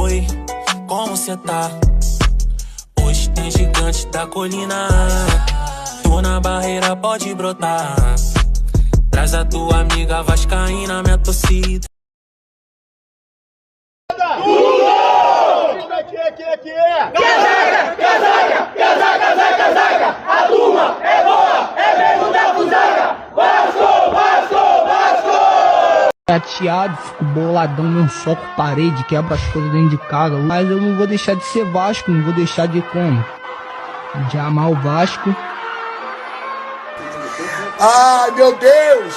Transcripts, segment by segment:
Oi, como cê tá? Hoje tem gigante da colina. Tô na barreira, pode brotar. Traz a tua amiga vascaína, minha torcida. Que é? Casaca, casaca, casaca, casaca, casaca. A turma é boa, é mesmo da Fusaga. Vasco, Vasco, Vasco. Chateado, fico boladão, não soco parede, quebra as coisas dentro de casa. Mas eu não vou deixar de ser Vasco, não vou deixar de como? De amar o Vasco. Ai, meu Deus!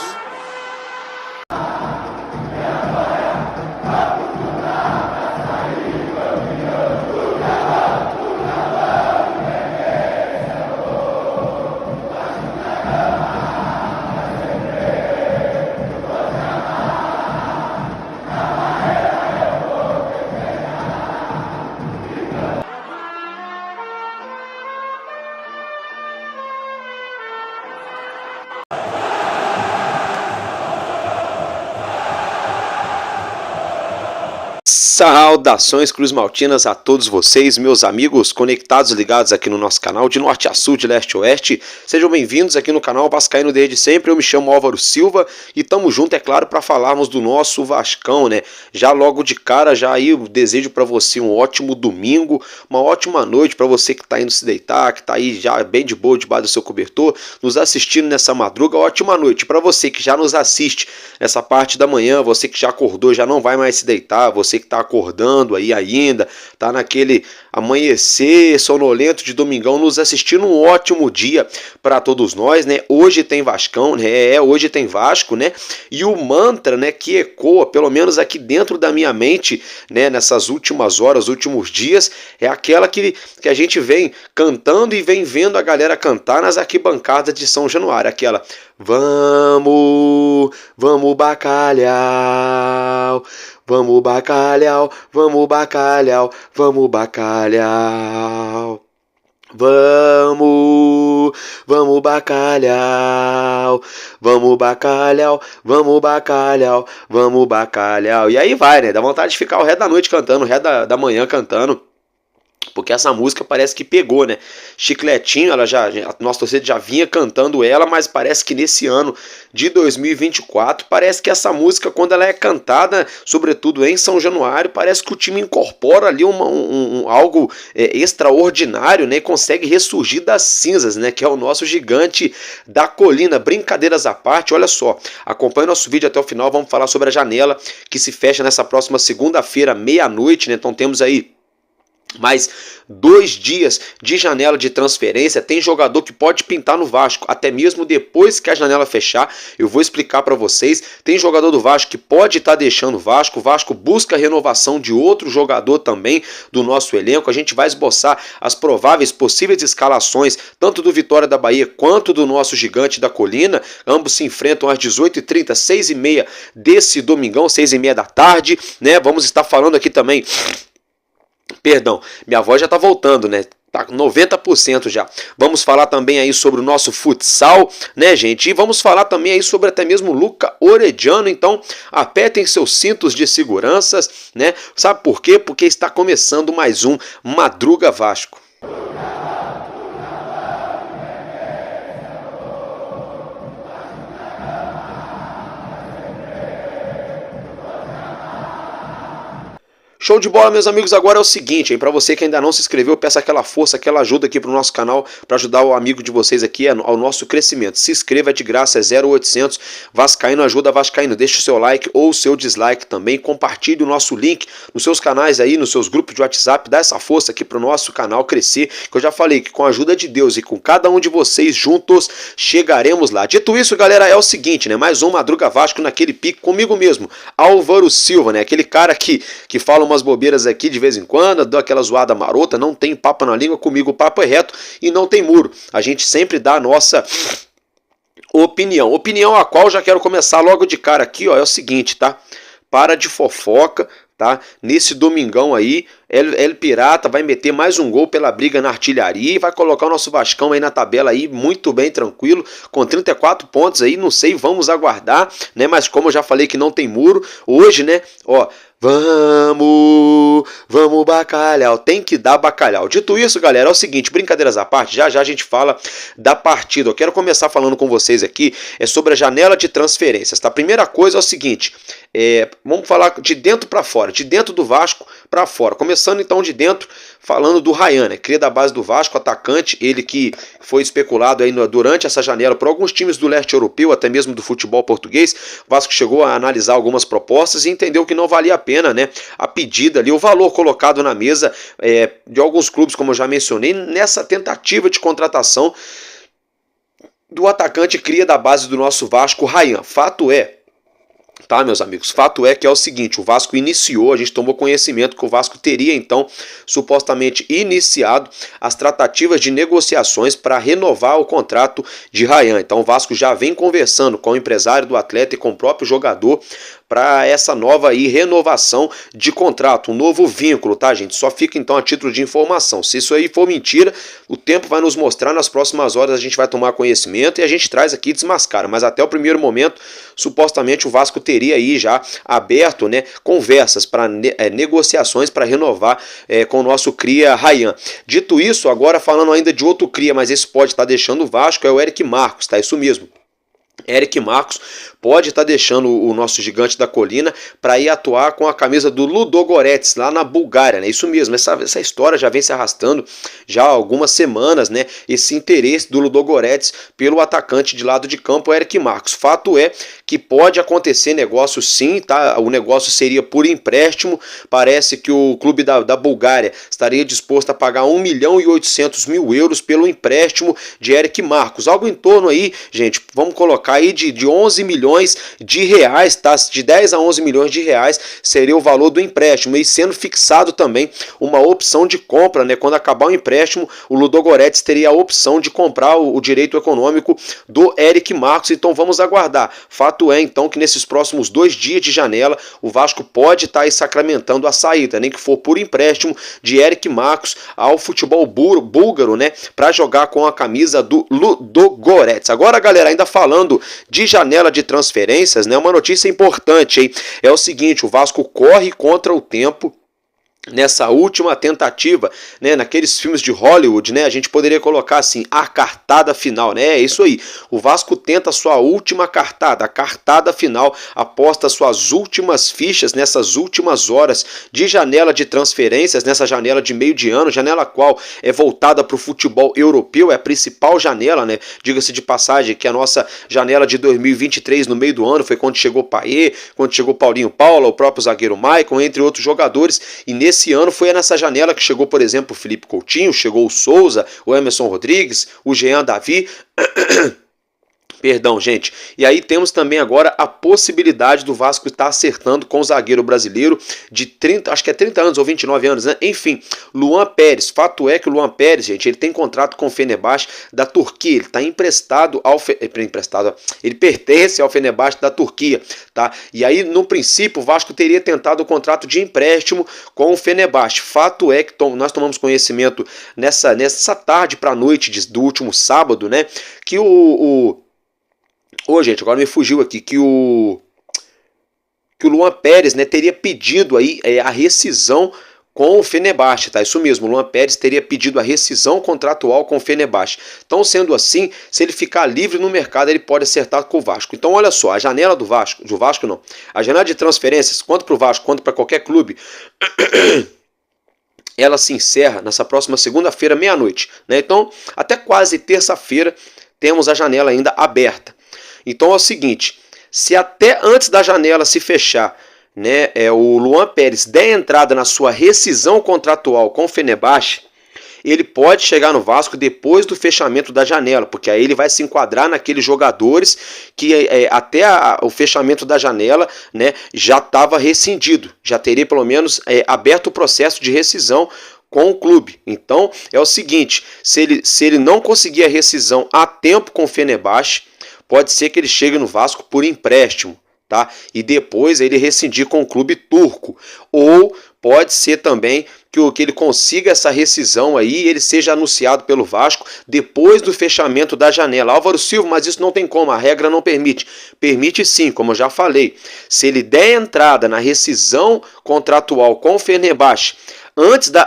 Saudações Cruz Maltinas a todos vocês, meus amigos conectados e ligados aqui no nosso canal de norte a sul, de leste a oeste. Sejam bem-vindos aqui no canal Vascaíno desde sempre. Eu me chamo Álvaro Silva e tamo junto, é claro, para falarmos do nosso Vascão, né? Já logo de cara, já aí eu desejo para você um ótimo domingo, uma ótima noite para você que tá indo se deitar, que tá aí já bem de boa debaixo do seu cobertor, nos assistindo nessa madruga. Ótima noite para você que já nos assiste nessa parte da manhã, você que já acordou, já não vai mais se deitar, você que tá acordando aí ainda, tá naquele amanhecer sonolento de domingão, nos assistindo. Um ótimo dia para todos nós, né? Hoje tem Vascão, né? Hoje tem Vasco, né? E o mantra, né, que ecoa, pelo menos aqui dentro da minha mente, né, nessas últimas horas, últimos dias, é aquela que a gente vem cantando e vem vendo a galera cantar nas arquibancadas de São Januário, aquela: vamos, vamos bacalhau, vamos bacalhau, vamos bacalhau, vamos bacalhau. Vamos, vamos bacalhau, vamos bacalhau, vamos bacalhau, vamos bacalhau. E aí vai, né? Dá vontade de ficar o resto da noite cantando, o resto da manhã cantando. Porque essa música parece que pegou, né? Chicletinho, a nossa torcida já vinha cantando ela, mas parece que nesse ano de 2024, parece que essa música, quando ela é cantada, sobretudo em São Januário, parece que o time incorpora ali algo extraordinário, né? E consegue ressurgir das cinzas, né? Que é o nosso gigante da colina. Brincadeiras à parte, olha só, acompanhe nosso vídeo até o final, vamos falar sobre a janela que se fecha nessa próxima segunda-feira, meia-noite, né? Então temos aí mais 2 dias de janela de transferência. Tem jogador que pode pintar no Vasco, até mesmo depois que a janela fechar. Eu vou explicar para vocês. Tem jogador do Vasco que pode estar deixando o Vasco. O Vasco busca a renovação de outro jogador também do nosso elenco. A gente vai esboçar as prováveis possíveis escalações, tanto do Vitória da Bahia quanto do nosso gigante da colina. Ambos se enfrentam às 18h30, 6h30 desse domingão, 6h30 da tarde, né? Vamos estar falando aqui também. Perdão, minha voz já tá voltando, né? Tá 90% já. Vamos falar também aí sobre o nosso futsal, né, gente? E vamos falar também aí sobre até mesmo o Luca Orediano. Então, apertem seus cintos de seguranças, né? Sabe por quê? Porque está começando mais um Madruga Vasco. Show de bola, meus amigos. Agora é o seguinte, para você que ainda não se inscreveu, peço aquela força, aquela ajuda aqui pro nosso canal, para ajudar o amigo de vocês aqui ao nosso crescimento. Se inscreva, é de graça, é 0800 Vascaíno ajuda Vascaíno. Deixe o seu like ou o seu dislike também, compartilhe o nosso link nos seus canais aí, nos seus grupos de WhatsApp, dá essa força aqui pro nosso canal crescer, que eu já falei que com a ajuda de Deus e com cada um de vocês juntos, chegaremos lá. Dito isso, galera, é o seguinte, né, mais um Madruga Vasco naquele pique comigo mesmo, Álvaro Silva, né, aquele cara que fala umas bobeiras aqui de vez em quando, dou aquela zoada marota, não tem papo na língua, comigo o papo é reto e não tem muro. A gente sempre dá a nossa opinião a qual já quero começar logo de cara aqui, ó, é o seguinte, tá? Para de fofoca, tá? Nesse domingão aí, El Pirata vai meter mais um gol pela briga na artilharia e vai colocar o nosso Vascão aí na tabela aí muito bem tranquilo, com 34 pontos aí, não sei, vamos aguardar, né? Mas como eu já falei que não tem muro, hoje, né, ó, vamos bacalhau, tem que dar bacalhau. Dito isso, galera, é o seguinte, brincadeiras à parte, já a gente fala da partida. Eu quero começar falando com vocês aqui sobre a janela de transferências, tá? A primeira coisa é o seguinte, vamos falar de dentro para fora, de dentro do Vasco para fora. Começando então de dentro, falando do Ryan, né? Cria da base do Vasco, atacante, ele que foi especulado aí durante essa janela por alguns times do leste europeu, até mesmo do futebol português. O Vasco chegou a analisar algumas propostas e entendeu que não valia a pena, né, a pedida ali, o valor colocado na mesa de alguns clubes, como eu já mencionei, nessa tentativa de contratação do atacante cria da base do nosso Vasco, Ryan. Fato é, tá, meus amigos, fato é que é o seguinte, o Vasco iniciou, a gente tomou conhecimento que o Vasco teria então supostamente iniciado as tratativas de negociações para renovar o contrato de Ryan. Então o Vasco já vem conversando com o empresário do atleta e com o próprio jogador para essa nova aí renovação de contrato, um novo vínculo, tá, gente? Só fica então a título de informação. Se isso aí for mentira, o tempo vai nos mostrar, nas próximas horas a gente vai tomar conhecimento e a gente traz aqui e desmascara. Mas até o primeiro momento, supostamente o Vasco teria aí já aberto, né, conversas para negociações para renovar com o nosso cria Ryan. Dito isso, agora falando ainda de outro cria, mas esse pode estar deixando o Vasco, é o Eric Marcos, tá? Isso mesmo. Eric Marcos pode estar deixando o nosso gigante da colina para ir atuar com a camisa do Ludogorets lá na Bulgária, né? Isso mesmo, essa história já vem se arrastando já há algumas semanas, né? Esse interesse do Ludogorets pelo atacante de lado de campo, Eric Marcos. Fato é que pode acontecer negócio sim, tá? O negócio seria por empréstimo. Parece que o clube da Bulgária estaria disposto a pagar 1.800.000 euros pelo empréstimo de Eric Marcos. Algo em torno aí, gente, vamos colocar aí de 11 milhões de reais, tá? De 10 a 11 milhões de reais seria o valor do empréstimo, e sendo fixado também uma opção de compra, né? Quando acabar o empréstimo, o Ludogorets teria a opção de comprar o direito econômico do Eric Marcos. Então vamos aguardar. Fato é então que nesses próximos 2 dias de janela o Vasco pode estar aí sacramentando a saída, nem que for por empréstimo, de Eric Marcos ao futebol búlgaro, né? Para jogar com a camisa do Ludogorets. Agora, galera, ainda falando de janela de transferências, né? Uma notícia importante, hein? É o seguinte, o Vasco corre contra o tempo nessa última tentativa, né, naqueles filmes de Hollywood, né, a gente poderia colocar assim, a cartada final, né, é isso aí, o Vasco tenta a sua última cartada, a cartada final, aposta suas últimas fichas nessas últimas horas de janela de transferências, nessa janela de meio de ano, janela qual é voltada para o futebol europeu, é a principal janela, né, diga-se de passagem que a nossa janela de 2023 no meio do ano foi quando chegou Payet, quando chegou Paulinho Paula, o próprio zagueiro Maicon, entre outros jogadores, e nesse ano foi nessa janela que chegou, por exemplo, o Felipe Coutinho, chegou o Souza, o Emerson Rodrigues, o Jean Davi. Perdão, gente. E aí temos também agora a possibilidade do Vasco estar acertando com o zagueiro brasileiro de 30, acho que é 30 anos ou 29 anos, né? Enfim, Luan Pérez. Fato é que o Luan Pérez, gente, ele tem contrato com o Fenerbahçe da Turquia. Ele está emprestado ele pertence ao Fenerbahçe da Turquia, tá? E aí, no princípio, o Vasco teria tentado o contrato de empréstimo com o Fenerbahçe. Fato é que nós tomamos conhecimento nessa tarde para a noite do último sábado, né? Que gente, agora me fugiu aqui, que o Luan Pérez, né, teria pedido aí a rescisão com o Fenerbahçe, tá? Isso mesmo, o Luan Pérez teria pedido a rescisão contratual com o Fenerbahçe. Então, sendo assim, se ele ficar livre no mercado, ele pode acertar com o Vasco. Então, olha só, a janela do Vasco não, a janela de transferências, quanto para o Vasco, quanto para qualquer clube, ela se encerra nessa próxima segunda-feira, meia-noite, né? Então, até quase terça-feira, temos a janela ainda aberta. Então é o seguinte, se até antes da janela se fechar, né, o Luan Pérez der entrada na sua rescisão contratual com o Fenerbahçe, ele pode chegar no Vasco depois do fechamento da janela, porque aí ele vai se enquadrar naqueles jogadores que até o fechamento da janela, né, já estava rescindido, já teria pelo menos aberto o processo de rescisão com o clube. Então é o seguinte, se ele não conseguir a rescisão a tempo com o Fenerbahçe, pode ser que ele chegue no Vasco por empréstimo, tá? E depois ele rescindir com o clube turco. Ou pode ser também que ele consiga essa rescisão aí e ele seja anunciado pelo Vasco depois do fechamento da janela. Álvaro Silva, mas isso não tem como, a regra não permite. Permite sim, como eu já falei. Se ele der entrada na rescisão contratual com o Fenerbahçe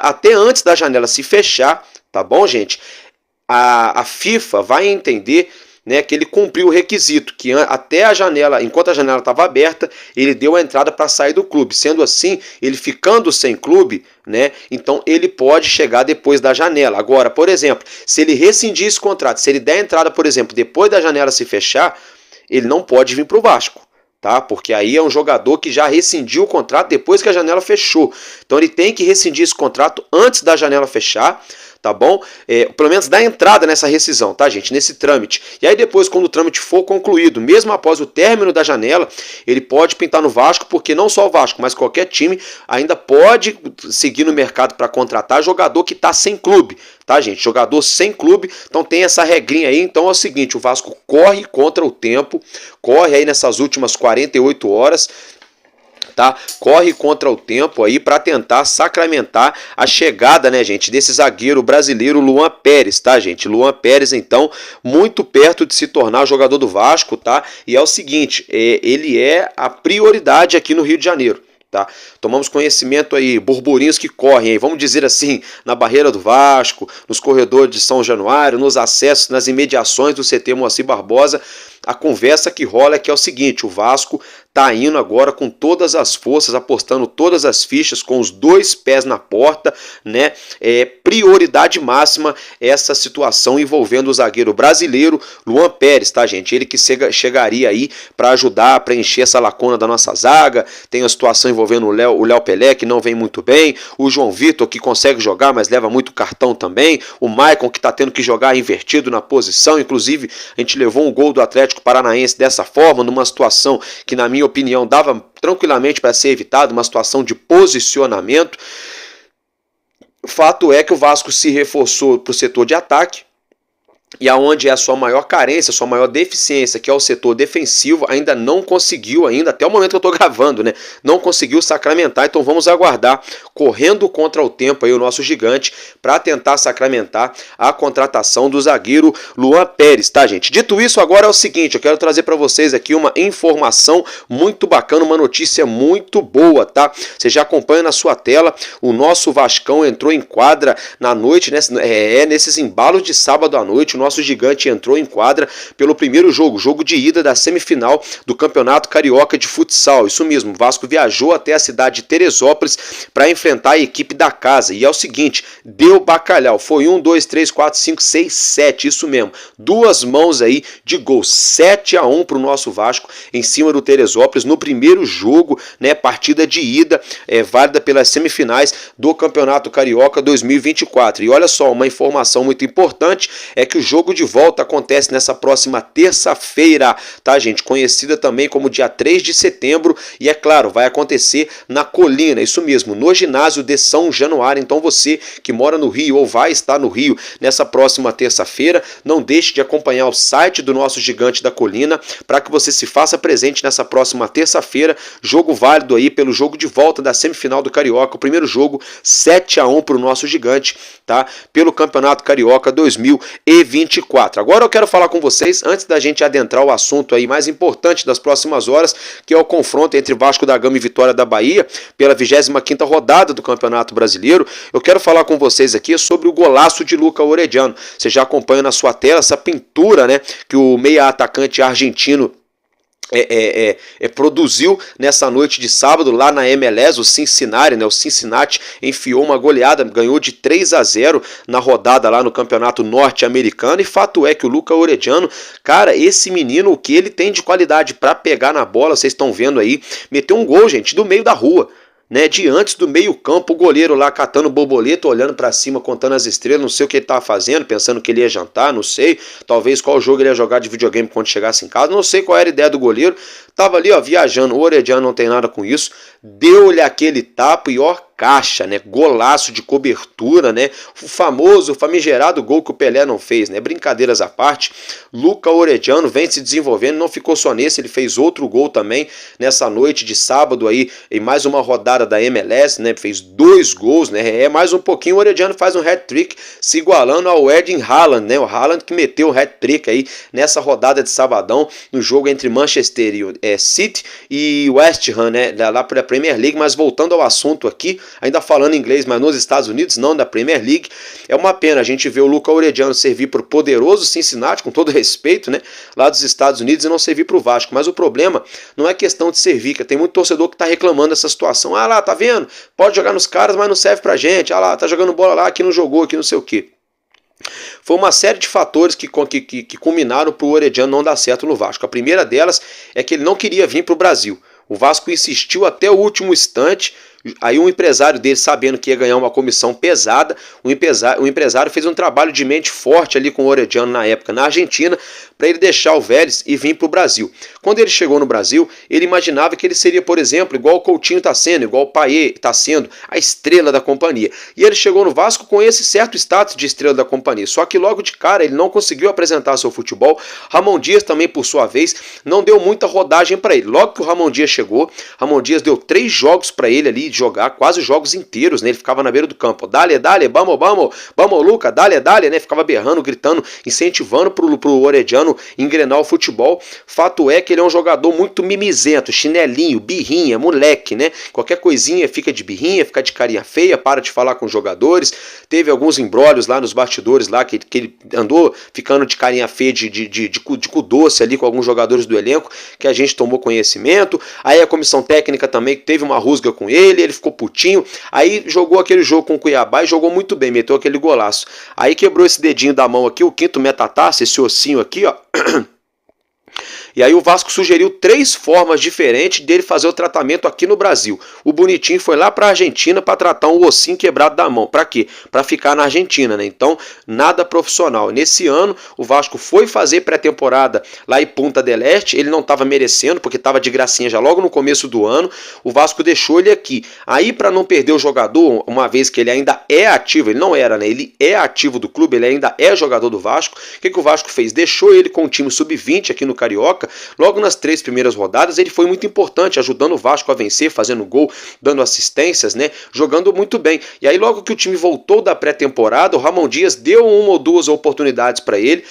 até antes da janela se fechar, tá bom, gente? A FIFA vai entender, né, que ele cumpriu o requisito, que até a janela, enquanto a janela estava aberta, ele deu a entrada para sair do clube. Sendo assim, ele ficando sem clube, né, então ele pode chegar depois da janela. Agora, por exemplo, se ele rescindir esse contrato, se ele der a entrada, por exemplo, depois da janela se fechar, ele não pode vir para o Vasco. Tá? Porque aí é um jogador que já rescindiu o contrato depois que a janela fechou. Então ele tem que rescindir esse contrato antes da janela fechar, tá bom? Pelo menos dar entrada nessa rescisão, tá, gente? Nesse trâmite. E aí depois, quando o trâmite for concluído, mesmo após o término da janela, ele pode pintar no Vasco, porque não só o Vasco, mas qualquer time ainda pode seguir no mercado para contratar jogador que está sem clube, tá, gente? Jogador sem clube, então tem essa regrinha aí. Então é o seguinte, o Vasco corre contra o tempo, corre aí nessas últimas 48 horas, tá? Corre contra o tempo aí para tentar sacramentar a chegada, né, gente, desse zagueiro brasileiro Luan Pérez, tá, gente? Luan Pérez, então, muito perto de se tornar jogador do Vasco, tá? E é o seguinte, ele é a prioridade aqui no Rio de Janeiro. Tá? Tomamos conhecimento aí, burburinhos que correm aí, vamos dizer assim, na barreira do Vasco, nos corredores de São Januário, nos acessos, nas imediações do CT Moacir Barbosa. A conversa que rola é que é o seguinte, o Vasco tá indo agora com todas as forças, apostando todas as fichas, com os dois pés na porta, né? Prioridade máxima essa situação envolvendo o zagueiro brasileiro Luan Pérez, tá, gente? Ele que chegaria aí para ajudar a preencher essa lacuna da nossa zaga. Tem a situação envolvendo o Léo Pelé, que não vem muito bem, o João Vitor, que consegue jogar, mas leva muito cartão também, o Maicon, que tá tendo que jogar invertido na posição. Inclusive, a gente levou um gol do Atlético Paranaense dessa forma, numa situação que, na minha opinião, dava tranquilamente para ser evitado, uma situação de posicionamento. O fato é que o Vasco se reforçou para o setor de ataque, e aonde é a sua maior carência, a sua maior deficiência, que é o setor defensivo, ainda não conseguiu, até o momento que eu estou gravando, né, não conseguiu sacramentar. Então vamos aguardar, correndo contra o tempo aí o nosso gigante, para tentar sacramentar a contratação do zagueiro Luan Pérez, tá, gente? Dito isso, agora é o seguinte, eu quero trazer para vocês aqui uma informação muito bacana, uma notícia muito boa, tá? Você já acompanha na sua tela, o nosso Vascão entrou em quadra na noite, né, nesses embalos de sábado à noite. O nosso gigante entrou em quadra pelo primeiro jogo de ida da semifinal do Campeonato Carioca de Futsal. Isso mesmo, o Vasco viajou até a cidade de Teresópolis para enfrentar a equipe da casa. E é o seguinte, deu bacalhau. Foi 1, 2, 3, 4, 5, 6, 7. Isso mesmo, duas mãos aí de gol. 7-1 para o nosso Vasco em cima do Teresópolis no primeiro jogo, né? Partida de ida, válida pelas semifinais do Campeonato Carioca 2024. E olha só, uma informação muito importante é que o jogo de volta acontece nessa próxima terça-feira, tá, gente? Conhecida também como dia 3 de setembro, e é claro, vai acontecer na Colina, isso mesmo, no ginásio de São Januário. Então você que mora no Rio ou vai estar no Rio nessa próxima terça-feira, não deixe de acompanhar o site do nosso Gigante da Colina para que você se faça presente nessa próxima terça-feira. Jogo válido aí pelo jogo de volta da semifinal do Carioca, o primeiro jogo 7-1 para o nosso Gigante, tá? Pelo Campeonato Carioca 2024. Agora eu quero falar com vocês, antes da gente adentrar o assunto aí mais importante das próximas horas, que é o confronto entre Vasco da Gama e Vitória da Bahia, pela 25ª rodada do Campeonato Brasileiro. Eu quero falar com vocês aqui sobre o golaço de Luca Orediano. Você já acompanha na sua tela essa pintura, né, que o meia atacante argentino produziu nessa noite de sábado lá na MLS. O Cincinnati, né? O Cincinnati enfiou uma goleada, ganhou de 3-0 na rodada lá no Campeonato Norte-Americano. E fato é que o Luca Orediano, cara, esse menino, o que ele tem de qualidade para pegar na bola, vocês estão vendo aí, meteu um gol, gente, do meio da rua, né, de antes do meio campo, o goleiro lá catando borboleta, olhando para cima, contando as estrelas. Não sei o que ele tava fazendo, pensando que ele ia jantar, não sei, talvez qual jogo ele ia jogar de videogame quando chegasse em casa, não sei qual era a ideia do goleiro. Tava ali, ó, viajando. O Orediano não tem nada com isso, deu-lhe aquele tapa e ó, caixa, né? Golaço de cobertura, né? O famoso, famigerado gol que o Pelé não fez, né? Brincadeiras à parte, Luca Orediano vem se desenvolvendo, não ficou só nesse, ele fez outro gol também nessa noite de sábado aí, em mais uma rodada da MLS, né? Fez 2 gols, né? É mais um pouquinho, o Orediano faz um hat-trick, se igualando ao Erling Haaland, né? O Haaland que meteu o hat-trick aí nessa rodada de sabadão, no jogo entre Manchester City e West Ham, né? Lá para a Premier League. Mas voltando ao assunto aqui, ainda falando inglês, mas nos Estados Unidos, não da Premier League, é uma pena a gente ver o Luca Orediano servir para o poderoso Cincinnati, com todo respeito, né, lá dos Estados Unidos, e não servir para o Vasco. Mas o problema não é questão de servir, que tem muito torcedor que está reclamando dessa situação. Ah lá, tá vendo? Pode jogar nos caras, mas não serve pra gente. Ah lá, tá jogando bola lá, aqui não jogou, aqui não sei o quê. Foi uma série de fatores que culminaram para o Orediano não dar certo no Vasco. A primeira delas é que ele não queria vir para o Brasil. O Vasco insistiu até o último instante. Aí um empresário dele, sabendo que ia ganhar uma comissão pesada, o empresário fez um trabalho de mente forte ali com o Orediano na época, na Argentina, para ele deixar o Vélez e vir para o Brasil. Quando ele chegou no Brasil, ele imaginava que ele seria, por exemplo, igual o Coutinho está sendo, igual o Payet está sendo, a estrela da companhia. E ele chegou no Vasco com esse certo status de estrela da companhia. Só que logo de cara ele não conseguiu apresentar seu futebol. Ramon Dias também, por sua vez, não deu muita rodagem para ele. Logo que o Ramon Dias chegou, Ramon Dias deu 3 jogos para ele ali, jogar quase os jogos inteiros, né? Ele ficava na beira do campo, dale, vamos, Luca, dale, né? Ficava berrando, gritando, incentivando pro Orediano engrenar o futebol. Fato é que ele é um jogador muito mimizento, chinelinho, birrinha, moleque, né? Qualquer coisinha fica de birrinha, fica de carinha feia, para de falar com os jogadores. Teve alguns embrólios lá nos bastidores lá, que ele andou ficando de carinha feia, de cu doce ali com alguns jogadores do elenco, que a gente tomou conhecimento. Aí a comissão técnica também teve uma rusga com ele ficou putinho, aí jogou aquele jogo com o Cuiabá e jogou muito bem, meteu aquele golaço. Aí quebrou esse dedinho da mão aqui, o quinto metatarso, esse ossinho aqui, ó. E aí o Vasco sugeriu 3 formas diferentes dele fazer o tratamento aqui no Brasil. O Bonitinho foi lá para a Argentina para tratar um ossinho quebrado da mão. Para quê? Para ficar na Argentina, né? Então, nada profissional. Nesse ano, o Vasco foi fazer pré-temporada lá em Punta del Este. Ele não estava merecendo, porque estava de gracinha já logo no começo do ano. O Vasco deixou ele aqui. Aí, para não perder o jogador, uma vez que ele ainda é ativo, ele não era, né? Ele é ativo do clube, ele ainda é jogador do Vasco. O que o Vasco fez? Deixou ele com o time sub-20 aqui no Carioca. Logo nas 3 primeiras rodadas ele foi muito importante, ajudando o Vasco a vencer, fazendo gol, dando assistências, né, jogando muito bem. E aí logo que o time voltou da pré-temporada, o Ramon Dias deu 1 ou 2 oportunidades para ele.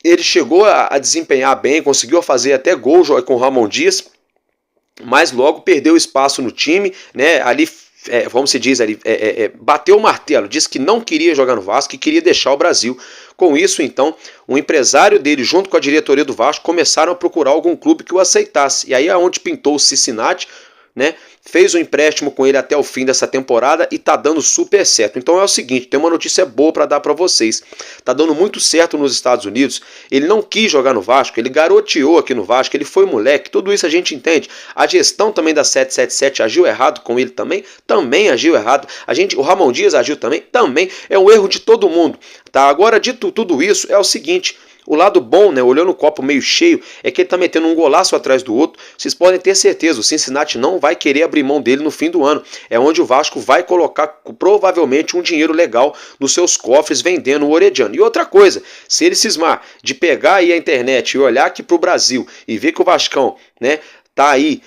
Ele chegou a desempenhar bem, conseguiu fazer até gol com o Ramon Dias, mas logo perdeu espaço no time, né, ali como se diz ali, bateu o martelo, disse que não queria jogar no Vasco, que queria deixar o Brasil. Com isso, então, o empresário dele, junto com a diretoria do Vasco, começaram a procurar algum clube que o aceitasse. E aí é onde pintou o Cincinnati, né? Fez um empréstimo com ele até o fim dessa temporada e tá dando super certo. Então é o seguinte, tem uma notícia boa para dar para vocês. Tá dando muito certo nos Estados Unidos. Ele não quis jogar no Vasco, ele garoteou aqui no Vasco, ele foi moleque, tudo isso a gente entende. A gestão também da 777 agiu errado com ele também agiu errado. O Ramon Dias agiu também é um erro de todo mundo. Tá? Agora, dito tudo isso, é o seguinte, o lado bom, né, olhando o copo meio cheio, é que ele tá metendo um golaço atrás do outro. Vocês podem ter certeza, o Cincinnati não vai querer abrir mão dele no fim do ano. É onde o Vasco vai colocar provavelmente um dinheiro legal nos seus cofres vendendo o Orediano. E outra coisa, se ele cismar de pegar aí a internet e olhar aqui pro Brasil e ver que o Vascão, né, tá aí,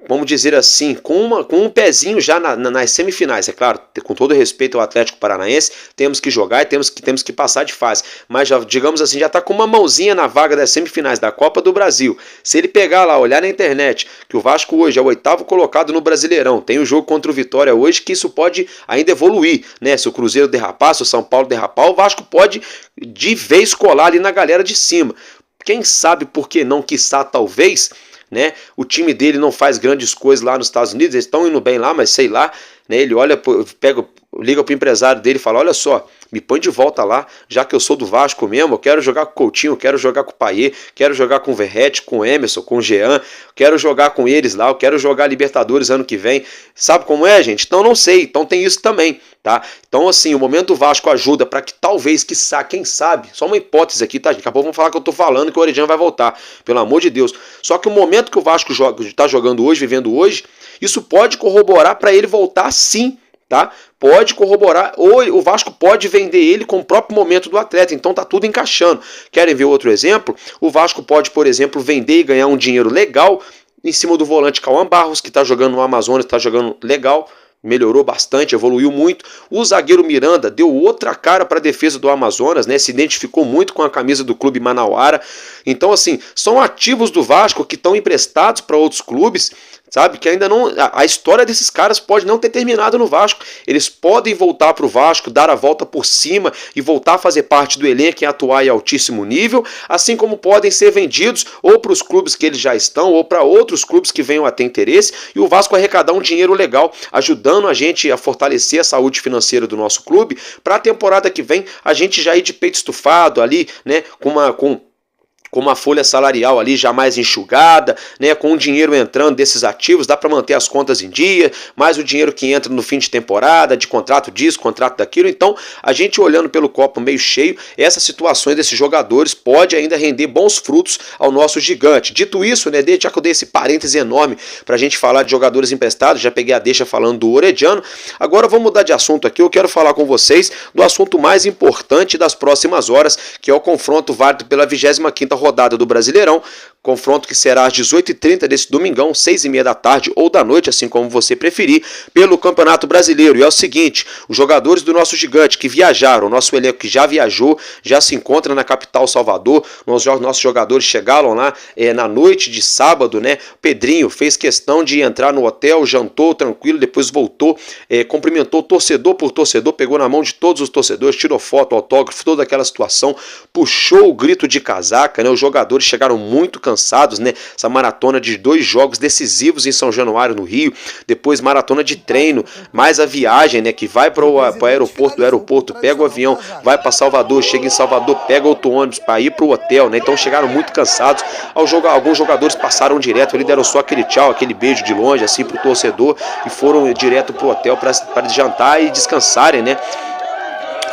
vamos dizer assim, com um pezinho já nas semifinais, é claro, com todo respeito ao Atlético Paranaense, temos que jogar e temos que passar de fase, mas já, digamos assim, já está com uma mãozinha na vaga das semifinais da Copa do Brasil. Se ele pegar lá, olhar na internet, que o Vasco hoje é o 8º colocado no Brasileirão, tem o jogo contra o Vitória hoje, que isso pode ainda evoluir, né? Se o Cruzeiro derrapar, se o São Paulo derrapar, o Vasco pode de vez colar ali na galera de cima. Quem sabe, por que não, quiçá, talvez, né? O time dele não faz grandes coisas lá nos Estados Unidos, eles estão indo bem lá, mas sei lá, né? Ele olha, pega liga pro empresário dele e fala, olha só, me põe de volta lá, já que eu sou do Vasco mesmo, eu quero jogar com o Coutinho, quero jogar com o Payet, quero jogar com o Verratti, com o Emerson, com o Jean, quero jogar com eles lá, eu quero jogar Libertadores ano que vem. Sabe como é, gente? Então não sei, então tem isso também, tá? Então assim, o momento Vasco ajuda para que talvez, quiçá, quem sabe, só uma hipótese aqui, tá, gente? Daqui a pouco vamos falar que eu tô falando que o Orediano vai voltar, pelo amor de Deus. Só que o momento que o Vasco tá jogando hoje, vivendo hoje, isso pode corroborar para ele voltar sim, tá? Pode corroborar, ou o Vasco pode vender ele com o próprio momento do atleta, então tá tudo encaixando. Querem ver outro exemplo? O Vasco pode, por exemplo, vender e ganhar um dinheiro legal em cima do volante Cauã Barros, que tá jogando no Amazonas, tá jogando legal, melhorou bastante, evoluiu muito. O zagueiro Miranda deu outra cara para a defesa do Amazonas, né? Se identificou muito com a camisa do clube manauara. Então, assim, são ativos do Vasco que estão emprestados para outros clubes, sabe? Que ainda não. A história desses caras pode não ter terminado no Vasco. Eles podem voltar para o Vasco, dar a volta por cima e voltar a fazer parte do elenco e atuar em altíssimo nível, assim como podem ser vendidos ou para os clubes que eles já estão ou para outros clubes que venham a ter interesse e o Vasco arrecadar um dinheiro legal, ajudando a gente a fortalecer a saúde financeira do nosso clube, para a temporada que vem a gente já ir de peito estufado ali, né, com uma folha salarial ali já mais enxugada, né, com o dinheiro entrando desses ativos, dá para manter as contas em dia, mais o dinheiro que entra no fim de temporada, de contrato disso, contrato daquilo. Então, a gente olhando pelo copo meio cheio, essas situações desses jogadores pode ainda render bons frutos ao nosso gigante. Dito isso, né, já que eu dei esse parêntese enorme para a gente falar de jogadores emprestados, já peguei a deixa falando do Orediano, agora vamos mudar de assunto aqui, eu quero falar com vocês do assunto mais importante das próximas horas, que é o confronto válido pela 25ª rodada do Brasileirão, confronto que será às 18h30 desse domingão, 6h30 da tarde ou da noite, assim como você preferir, pelo Campeonato Brasileiro. E é o seguinte, os jogadores do nosso gigante que viajaram, o nosso elenco que já viajou, já se encontra na capital Salvador, nossos jogadores chegaram lá na noite de sábado, né? Pedrinho fez questão de entrar no hotel, jantou tranquilo, depois voltou, cumprimentou torcedor por torcedor, pegou na mão de todos os torcedores, tirou foto, autógrafo, toda aquela situação, puxou o grito de casaca, né? Os jogadores chegaram muito cansados, né? Essa maratona de 2 jogos decisivos em São Januário, no Rio, depois maratona de treino, mais a viagem, né? Que vai para o aeroporto, do aeroporto pega o avião, vai para Salvador, chega em Salvador, pega outro ônibus para ir para o hotel, né? Então chegaram muito cansados. Alguns jogadores passaram direto, ali deram só aquele tchau, aquele beijo de longe assim pro torcedor e foram direto pro hotel para jantar e descansarem, né?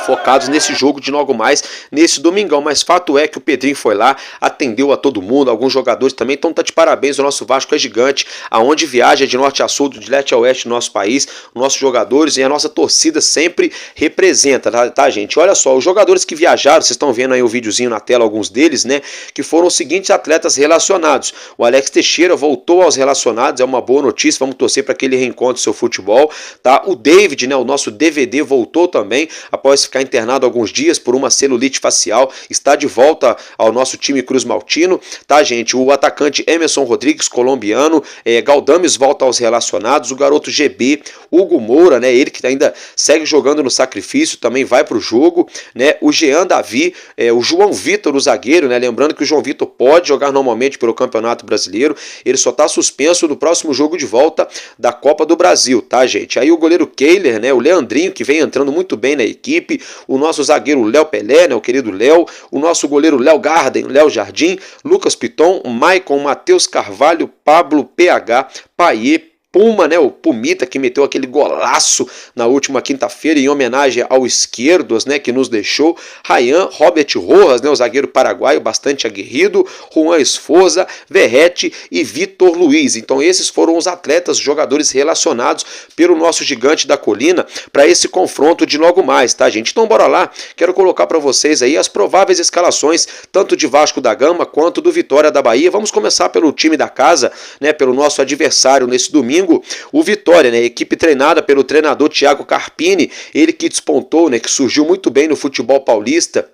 Focados nesse jogo de logo mais nesse domingão, mas fato é que o Pedrinho foi lá, atendeu a todo mundo, alguns jogadores também, então tá de parabéns, o nosso Vasco é gigante, aonde viaja de norte a sul, de leste a oeste no nosso país, nossos jogadores e a nossa torcida sempre representa, tá gente? Olha só, os jogadores que viajaram, vocês estão vendo aí o videozinho na tela, alguns deles, né, que foram os seguintes atletas relacionados. O Alex Teixeira voltou aos relacionados, é uma boa notícia, vamos torcer para que ele reencontre seu futebol, tá? O David, né, o nosso DVD voltou também, após ficar internado alguns dias por uma celulite facial, está de volta ao nosso time Cruz Maltino, tá gente? O atacante Emerson Rodrigues, colombiano, Galdames volta aos relacionados, o garoto GB, Hugo Moura, né, ele que ainda segue jogando no sacrifício, também vai para o jogo, né, o Jean Davi, o João Vitor, o zagueiro, né, lembrando que o João Vitor pode jogar normalmente pelo Campeonato Brasileiro, ele só está suspenso no próximo jogo de volta da Copa do Brasil, tá gente? Aí o goleiro Keiler, né, o Leandrinho, que vem entrando muito bem na equipe, o nosso zagueiro Léo Pelé, né, o querido Léo, o nosso goleiro Léo Garden, Léo Jardim, Lucas Piton, Maicon, Matheus Carvalho, Pablo PH, Payet, Puma, né, o Pumita, que meteu aquele golaço na última quinta-feira em homenagem ao Esquerdos, né, que nos deixou, Ryan, Robert Rojas, né, o zagueiro paraguaio, bastante aguerrido, Juan Esforza, Verratti e Vitor Luiz. Então esses foram os atletas, jogadores relacionados pelo nosso gigante da colina para esse confronto de logo mais, tá gente? Então bora lá, quero colocar para vocês aí as prováveis escalações, tanto de Vasco da Gama quanto do Vitória da Bahia. Vamos começar pelo time da casa, né, pelo nosso adversário nesse domingo, o Vitória, né, equipe treinada pelo treinador Thiago Carpini, ele que despontou, né, que surgiu muito bem no futebol paulista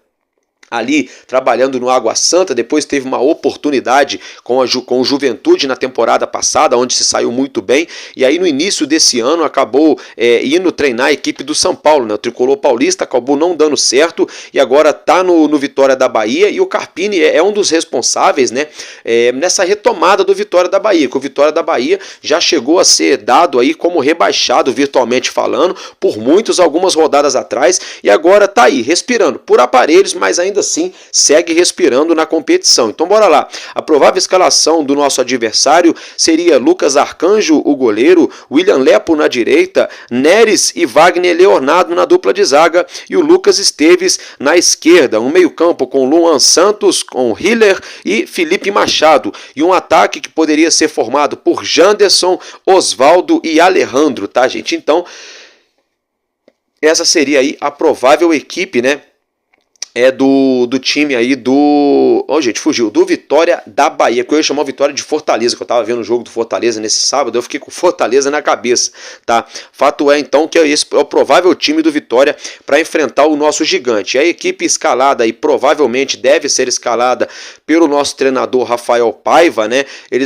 ali trabalhando no Água Santa, depois teve uma oportunidade com o Juventude na temporada passada, onde se saiu muito bem, e aí no início desse ano acabou indo treinar a equipe do São Paulo, né? O tricolor paulista acabou não dando certo, e agora está no Vitória da Bahia, e o Carpini é um dos responsáveis, né, nessa retomada do Vitória da Bahia, que o Vitória da Bahia já chegou a ser dado aí como rebaixado, virtualmente falando, por muitos algumas rodadas atrás, e agora está aí, respirando, por aparelhos, mas ainda assim segue respirando na competição. Então bora lá. A provável escalação do nosso adversário seria Lucas Arcanjo, o goleiro, William Lepo na direita, Neres e Wagner Leonardo na dupla de zaga e o Lucas Esteves na esquerda. Um meio-campo com Luan Santos, com Hiller e Felipe Machado. E um ataque que poderia ser formado por Janderson, Osvaldo e Alejandro, tá, gente? Então, essa seria aí a provável equipe, né? Do time aí do... do Vitória da Bahia, que eu ia chamar o Vitória de Fortaleza, que eu tava vendo o jogo do Fortaleza nesse sábado, eu fiquei com Fortaleza na cabeça, tá? Fato é, então, que esse é o provável time do Vitória para enfrentar o nosso gigante. A equipe escalada aí provavelmente deve ser escalada pelo nosso treinador Rafael Paiva, né?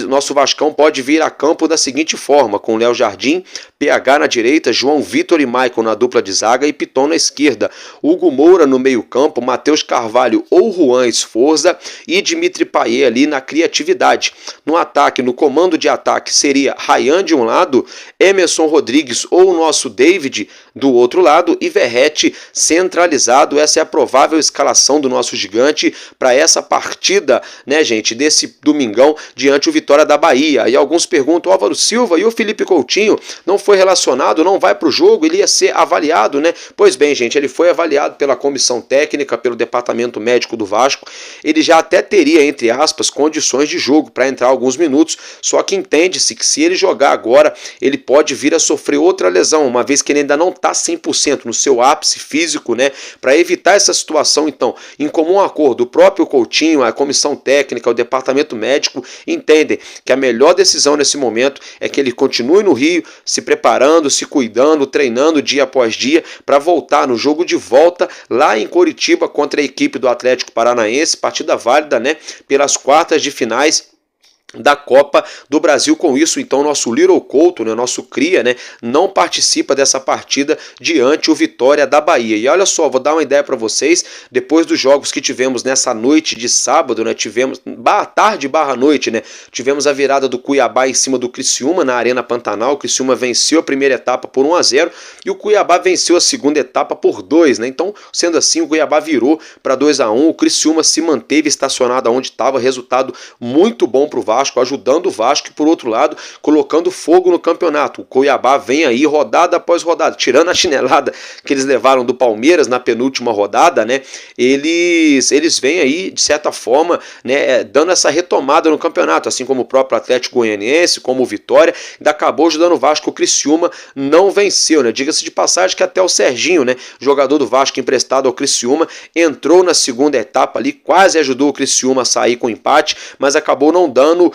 Nosso Vascão pode vir a campo da seguinte forma, com Léo Jardim, PH na direita, João Vitor e Maicon na dupla de zaga e Piton na esquerda, Hugo Moura no meio campo, Matheus Carvalho ou Juan Esforza e Dimitri Payet ali na criatividade. No ataque, no comando de ataque, seria Ryan de um lado, Emerson Rodrigues ou o nosso David do outro lado e Verratti centralizado. Essa é a provável escalação do nosso gigante para essa partida, né, gente, desse domingão diante o Vitória da Bahia. E alguns perguntam, Álvaro Silva e o Felipe Coutinho não foi relacionado, não vai para o jogo, ele ia ser avaliado, né? Pois bem, gente, ele foi avaliado pela comissão técnica, pelo departamento médico do Vasco. Ele já até teria, entre aspas, condições de jogo para entrar alguns minutos, só que entende-se que se ele jogar agora, ele pode vir a sofrer outra lesão, uma vez que ele ainda não está 100% no seu ápice físico, né? Para evitar essa situação, então, em comum acordo, o próprio Coutinho, a comissão técnica, o departamento médico entendem que a melhor decisão nesse momento é que ele continue no Rio, se preparando, se cuidando, treinando dia após dia, para voltar no jogo de volta lá em Coritiba contra a equipe do Atlético Paranaense, partida válida, né, pelas quartas de finais da Copa do Brasil. Com isso, então, nosso Little Couto, né, nosso cria, né, não participa dessa partida diante o Vitória da Bahia. E olha só, vou dar uma ideia para vocês, depois dos jogos que tivemos nessa noite de sábado, né, tivemos, tarde barra noite, né, tivemos a virada do Cuiabá em cima do Criciúma na Arena Pantanal. O Criciúma venceu a primeira etapa por 1-0 e o Cuiabá venceu a segunda etapa por 2, né, então, sendo assim, o Cuiabá virou para 2-1, o Criciúma se manteve estacionado onde estava, resultado muito bom para o Vasco, ajudando o Vasco e, por outro lado, colocando fogo no campeonato. O Cuiabá vem aí rodada após rodada, tirando a chinelada que eles levaram do Palmeiras na penúltima rodada, né? Eles vêm aí, de certa forma, né, dando essa retomada no campeonato, assim como o próprio Atlético Goianiense, como o Vitória, ainda acabou ajudando o Vasco. O Criciúma não venceu, né? Diga-se de passagem que até o Serginho, né, jogador do Vasco emprestado ao Criciúma, entrou na segunda etapa ali, quase ajudou o Criciúma a sair com empate, mas acabou não dando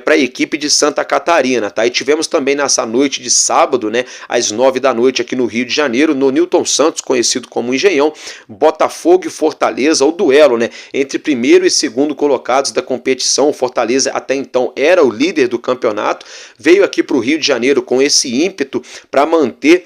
para a equipe de Santa Catarina, tá? E tivemos também nessa noite de sábado, né, às 9 da noite aqui no Rio de Janeiro, no Newton Santos, conhecido como Engenhão, Botafogo e Fortaleza, o duelo, né, entre primeiro e segundo colocados da competição. O Fortaleza até então era o líder do campeonato, veio aqui para o Rio de Janeiro com esse ímpeto para manter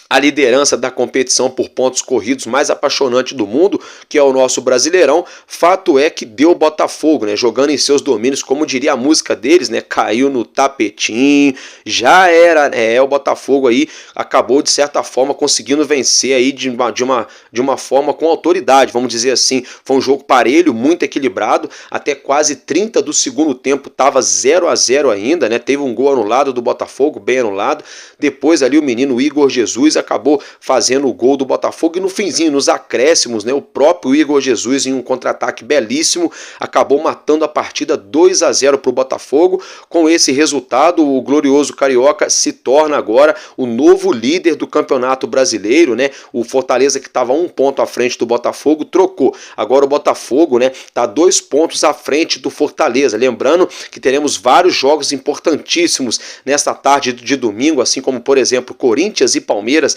a liderança da competição por pontos corridos mais apaixonante do mundo, que é o nosso Brasileirão. Fato é que deu Botafogo, né, jogando em seus domínios, como diria a música deles, né, caiu no tapetinho, já era, o Botafogo aí acabou de certa forma conseguindo vencer aí de uma forma com autoridade, vamos dizer assim. Foi um jogo parelho, muito equilibrado, até quase 30 do segundo tempo estava 0-0 ainda, né, teve um gol anulado do Botafogo, bem anulado, depois ali o menino Igor Jesus acabou fazendo o gol do Botafogo e no finzinho, nos acréscimos, né, o próprio Igor Jesus, em um contra-ataque belíssimo, acabou matando a partida 2-0 para o Botafogo. Com esse resultado, o glorioso Carioca se torna agora o novo líder do Campeonato Brasileiro, né? O Fortaleza, que estava 1 ponto à frente do Botafogo, trocou. Agora o Botafogo, né, está 2 pontos à frente do Fortaleza. Lembrando que teremos vários jogos importantíssimos nesta tarde de domingo, assim como, por exemplo, Corinthians e Palmeiras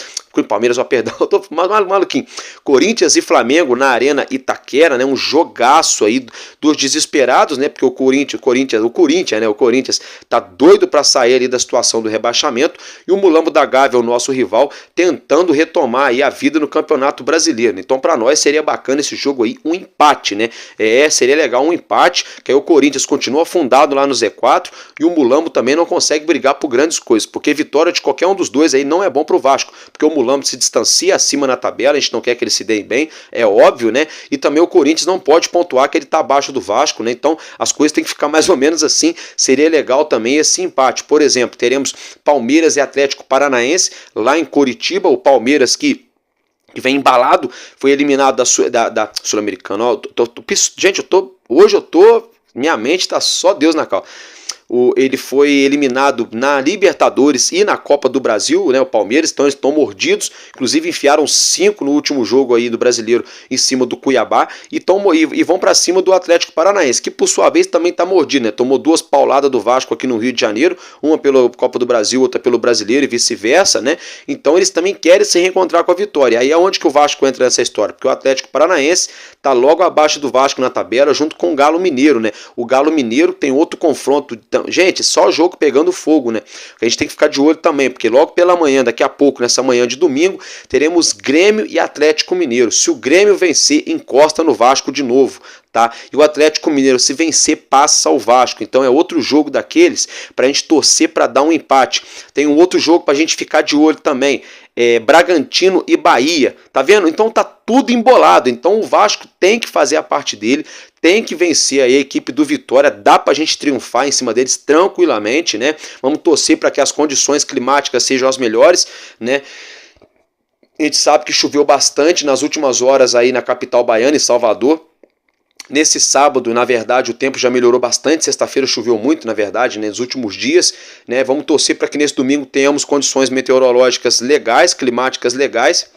Palmeiras, ó, perdão, eu tô maluquinho. Corinthians e Flamengo na Arena Itaquera, né? Um jogaço aí dos desesperados, né? Porque o Corinthians tá doido para sair ali da situação do rebaixamento, e o Mulambo da Gávea, o nosso rival, tentando retomar aí a vida no Campeonato Brasileiro. Então, para nós seria bacana esse jogo aí, um empate, né? Seria legal um empate, que aí o Corinthians continua afundado lá no Z4 e o Mulambo também não consegue brigar por grandes coisas, porque vitória de qualquer um dos dois aí não é bom pro Vasco, porque o Mulambo se distancia acima na tabela, a gente não quer que ele se dê bem, é óbvio, né? E também o Corinthians não pode pontuar que ele tá abaixo do Vasco, né? Então as coisas têm que ficar mais ou menos assim. Seria legal também esse empate. Por exemplo, teremos Palmeiras e Atlético Paranaense lá em Coritiba, o Palmeiras que vem embalado, foi eliminado da Sul-Americana. Gente, minha mente tá só Deus na calma. Ele foi eliminado na Libertadores e na Copa do Brasil, né, o Palmeiras, então eles estão mordidos, inclusive enfiaram 5 no último jogo aí do Brasileiro em cima do Cuiabá e vão para cima do Atlético Paranaense, que por sua vez também está mordido, né, tomou 2 pauladas do Vasco aqui no Rio de Janeiro, uma pela Copa do Brasil, outra pelo Brasileiro e vice-versa, né, então eles também querem se reencontrar com a vitória. Aí é onde que o Vasco entra nessa história, porque o Atlético Paranaense está logo abaixo do Vasco na tabela, junto com o Galo Mineiro, né, o Galo Mineiro tem outro confronto. Gente, só jogo pegando fogo, né? A gente tem que ficar de olho também, porque logo pela manhã, daqui a pouco, nessa manhã de domingo, teremos Grêmio e Atlético Mineiro. Se o Grêmio vencer, encosta no Vasco de novo, tá? E o Atlético Mineiro, se vencer, passa ao Vasco. Então é outro jogo daqueles pra gente torcer pra dar um empate. Tem um outro jogo pra gente ficar de olho também. Bragantino e Bahia, tá vendo? Então tá tudo embolado, então o Vasco tem que fazer a parte dele, tem que vencer aí a equipe do Vitória, dá pra gente triunfar em cima deles tranquilamente, né? Vamos torcer para que as condições climáticas sejam as melhores, né? A gente sabe que choveu bastante nas últimas horas aí na capital baiana, em Salvador. Nesse sábado, na verdade, o tempo já melhorou bastante. Sexta-feira choveu muito, na verdade, né, nos últimos dias, né? Vamos torcer para que nesse domingo tenhamos condições meteorológicas legais, climáticas legais,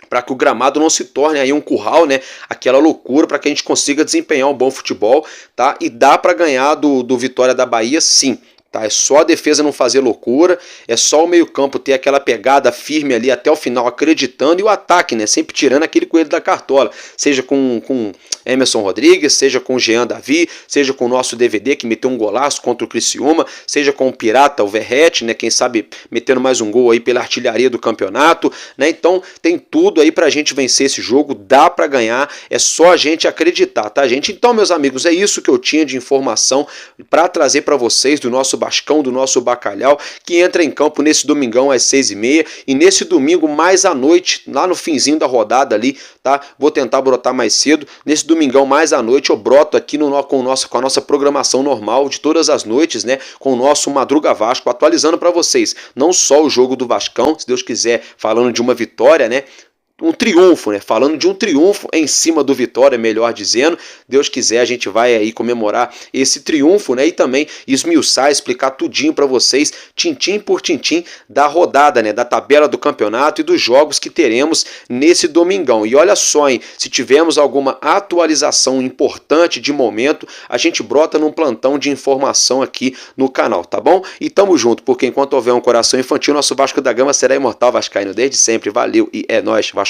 para que o gramado não se torne aí um curral, né? Aquela loucura, para que a gente consiga desempenhar um bom futebol, tá? E dá para ganhar do Vitória da Bahia, sim. Tá, é só a defesa não fazer loucura, é só o meio-campo ter aquela pegada firme ali até o final, acreditando, e o ataque, né? Sempre tirando aquele coelho da cartola, seja com Emerson Rodrigues, seja com o Jean Davi, seja com o nosso DVD que meteu um golaço contra o Criciúma, seja com o Pirata, o Verrete, né? Quem sabe metendo mais um gol aí pela artilharia do campeonato, né? Então tem tudo aí pra gente vencer esse jogo, dá pra ganhar, é só a gente acreditar, tá, gente? Então, meus amigos, é isso que eu tinha de informação pra trazer pra vocês do nosso Vascão, do nosso Bacalhau, que entra em campo nesse domingão às 6h30, e nesse domingo mais à noite, lá no finzinho da rodada ali, tá? Vou tentar brotar mais cedo, nesse domingão mais à noite eu broto aqui com a nossa programação normal de todas as noites, né? Com o nosso Madruga Vasco, atualizando para vocês, não só o jogo do Vascão, se Deus quiser, falando de uma vitória, né? Um triunfo, né? Falando de um triunfo em cima do Vitória, melhor dizendo. Deus quiser, a gente vai aí comemorar esse triunfo, né? E também esmiuçar, explicar tudinho para vocês, tintim por tintim, da rodada, né? Da tabela do campeonato e dos jogos que teremos nesse domingão. E olha só, hein? Se tivermos alguma atualização importante de momento, a gente brota num plantão de informação aqui no canal, tá bom? E tamo junto, porque enquanto houver um coração infantil, nosso Vasco da Gama será imortal vascaíno desde sempre. Valeu e é nóis, Vasco!